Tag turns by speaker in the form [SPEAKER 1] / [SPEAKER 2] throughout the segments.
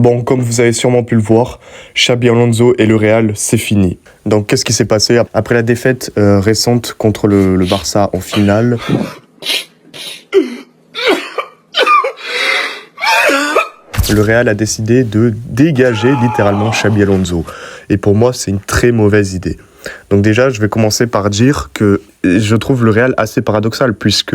[SPEAKER 1] Bon, comme vous avez sûrement pu le voir, Xabi Alonso et le Real, c'est fini. Donc, qu'est-ce qui s'est passé après la défaite récente contre le Barça en finale? Le Real a décidé de dégager littéralement Xabi Alonso. Et pour moi, c'est une très mauvaise idée. Donc déjà, je vais commencer par dire que je trouve le Real assez paradoxal, puisque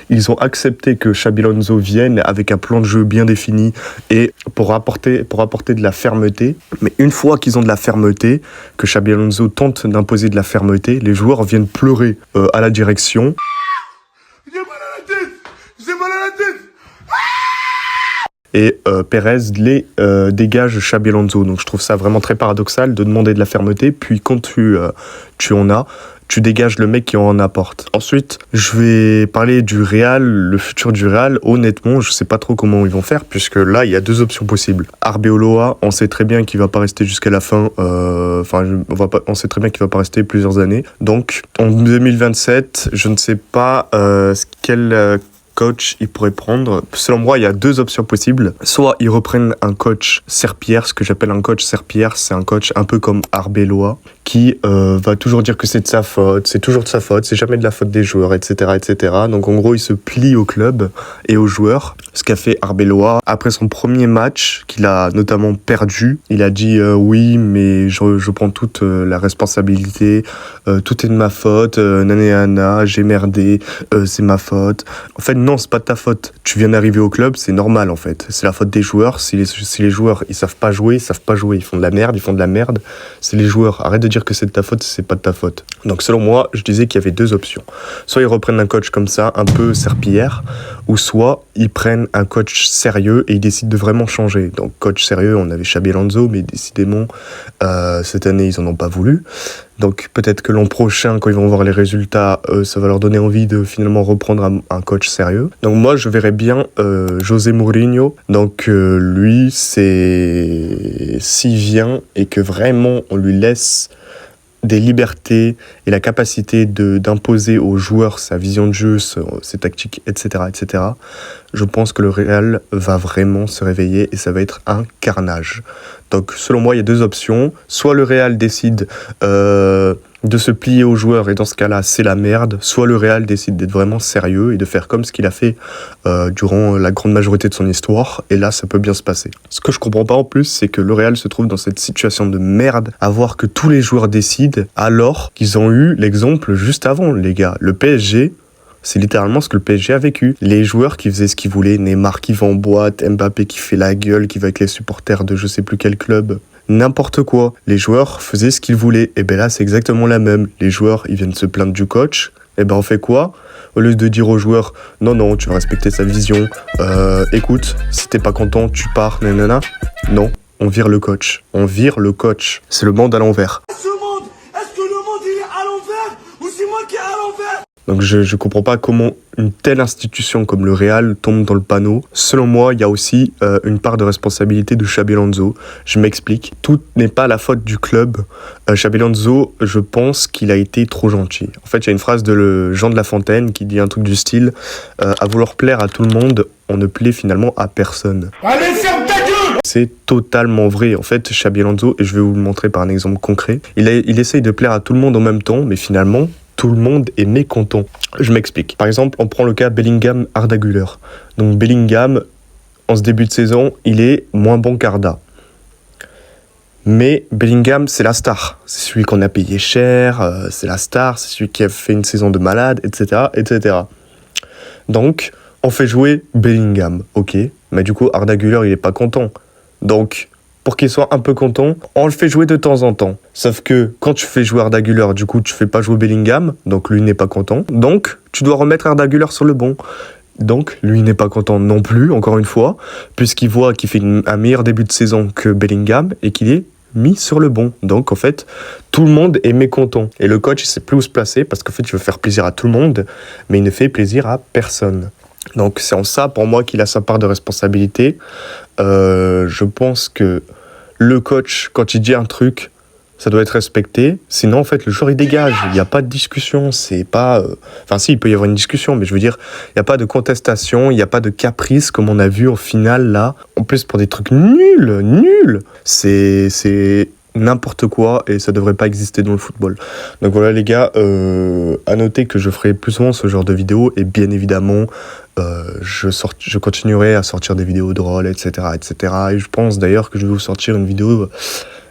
[SPEAKER 1] ils ont accepté que Xabi Alonso vienne avec un plan de jeu bien défini et pour apporter de la fermeté. Mais une fois qu'ils ont de la fermeté, que Xabi Alonso tente d'imposer de la fermeté, les joueurs viennent pleurer à la direction. J'ai mal à la tête. Et Pérez les dégage Xabi Alonso. Donc je trouve ça vraiment très paradoxal de demander de la fermeté, puis quand tu en as, tu dégages le mec qui en apporte. Ensuite, je vais parler du Real, le futur du Real. Honnêtement, je sais pas trop comment ils vont faire, puisque là, il y a deux options possibles. Arbeloa, on sait très bien qu'il va pas rester jusqu'à la fin. On sait très bien qu'il va pas rester plusieurs années. Donc, en 2027, je ne sais pas quel coach il pourrait prendre. Selon moi, il y a deux options possibles. Soit ils reprennent un coach serpillère. Ce que j'appelle un coach serpillère, c'est un coach un peu comme Arbeloa, qui va toujours dire que c'est de sa faute, c'est toujours de sa faute, c'est jamais de la faute des joueurs, etc., etc. Donc en gros, il se plie au club et aux joueurs. Ce qu'a fait Arbeloa après son premier match, qu'il a notamment perdu, il a dit oui, mais je prends toute la responsabilité, tout est de ma faute, nanéana, j'ai merdé, c'est ma faute. En fait, non, c'est pas de ta faute. Tu viens d'arriver au club, c'est normal en fait. C'est la faute des joueurs. Si les joueurs ils savent pas jouer, ils font de la merde. C'est les joueurs. Arrête de dire que c'est de ta faute, c'est pas de ta faute. Donc selon moi, je disais qu'il y avait deux options. Soit ils reprennent un coach comme ça, un peu serpillière, ou soit ils prennent un coach sérieux et ils décident de vraiment changer. Donc coach sérieux, on avait Xabi Alonso, mais décidément cette année ils en ont pas voulu. Donc peut-être que l'an prochain, quand ils vont voir les résultats, ça va leur donner envie de finalement reprendre un coach sérieux. Donc moi, je verrais bien José Mourinho. Donc lui, s'il vient et que vraiment on lui laisse des libertés et la capacité d'imposer aux joueurs sa vision de jeu, ses tactiques, etc., etc., je pense que le Real va vraiment se réveiller et ça va être un carnage. Donc, selon moi, il y a deux options. Soit le Real décide de se plier aux joueurs et dans ce cas-là, c'est la merde. Soit le Real décide d'être vraiment sérieux et de faire comme ce qu'il a fait durant la grande majorité de son histoire. Et là, ça peut bien se passer. Ce que je comprends pas en plus, c'est que le Real se trouve dans cette situation de merde à voir que tous les joueurs décident alors qu'ils ont eu l'exemple juste avant, les gars. Le PSG... c'est littéralement ce que le PSG a vécu. Les joueurs qui faisaient ce qu'ils voulaient, Neymar qui va en boîte, Mbappé qui fait la gueule, qui va avec les supporters de je sais plus quel club. N'importe quoi. Les joueurs faisaient ce qu'ils voulaient. Et ben là, c'est exactement la même. Les joueurs, ils viennent se plaindre du coach. Et ben on fait quoi ? Au lieu de dire aux joueurs, non, tu vas respecter sa vision. Écoute, si t'es pas content, tu pars, nanana. Non, on vire le coach. C'est le monde à l'envers. Est-ce que le monde il est à l'envers ou c'est moi qui est à l'envers ? Donc je comprends pas comment une telle institution comme le Real tombe dans le panneau. Selon moi, il y a aussi une part de responsabilité de Xabi Alonso. Je m'explique. Tout n'est pas la faute du club. Xabi Alonso, je pense qu'il a été trop gentil. En fait, il y a une phrase de Jean de La Fontaine qui dit un truc du style à vouloir plaire à tout le monde, on ne plaît finalement à personne. Allez, ferme ta gueule ! C'est totalement vrai. En fait, Xabi Alonso, et je vais vous le montrer par un exemple concret, il essaye de plaire à tout le monde en même temps, mais finalement... tout le monde est mécontent. Je m'explique. Par exemple, on prend le cas Bellingham-Arda Güler. Donc Bellingham, en ce début de saison, il est moins bon qu'Arda. Mais Bellingham, c'est la star. C'est celui qu'on a payé cher, c'est la star, c'est celui qui a fait une saison de malade, etc., etc. Donc, on fait jouer Bellingham, ok. Mais du coup, Arda Güler, il est pas content. Donc... pour qu'il soit un peu content, on le fait jouer de temps en temps. Sauf que quand tu fais jouer Arda Güler, du coup, tu fais pas jouer Bellingham, donc lui n'est pas content. Donc, tu dois remettre Arda Güler sur le banc. Donc, lui n'est pas content non plus, encore une fois, puisqu'il voit qu'il fait un meilleur début de saison que Bellingham et qu'il est mis sur le banc. Donc, en fait, tout le monde est mécontent. Et le coach, il sait plus où se placer parce qu'en fait, il veut faire plaisir à tout le monde, mais il ne fait plaisir à personne. Donc c'est en ça pour moi qu'il a sa part de responsabilité. Je pense que le coach, quand il dit un truc, ça doit être respecté. Sinon, en fait, le joueur, il dégage. Il n'y a pas de discussion. C'est pas... Enfin, si, il peut y avoir une discussion, mais je veux dire, il n'y a pas de contestation, il n'y a pas de caprice, comme on a vu au final, là. En plus, pour des trucs nuls. C'est n'importe quoi et ça devrait pas exister dans le football. Donc voilà, les gars, à noter que je ferai plus souvent ce genre de vidéos et bien évidemment, je continuerai à sortir des vidéos drôles, etc., etc. Et je pense d'ailleurs que je vais vous sortir une vidéo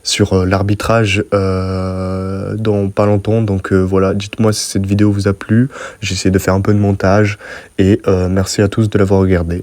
[SPEAKER 1] sur l'arbitrage dans pas longtemps. Donc voilà, dites-moi si cette vidéo vous a plu. J'essaie de faire un peu de montage et merci à tous de l'avoir regardé.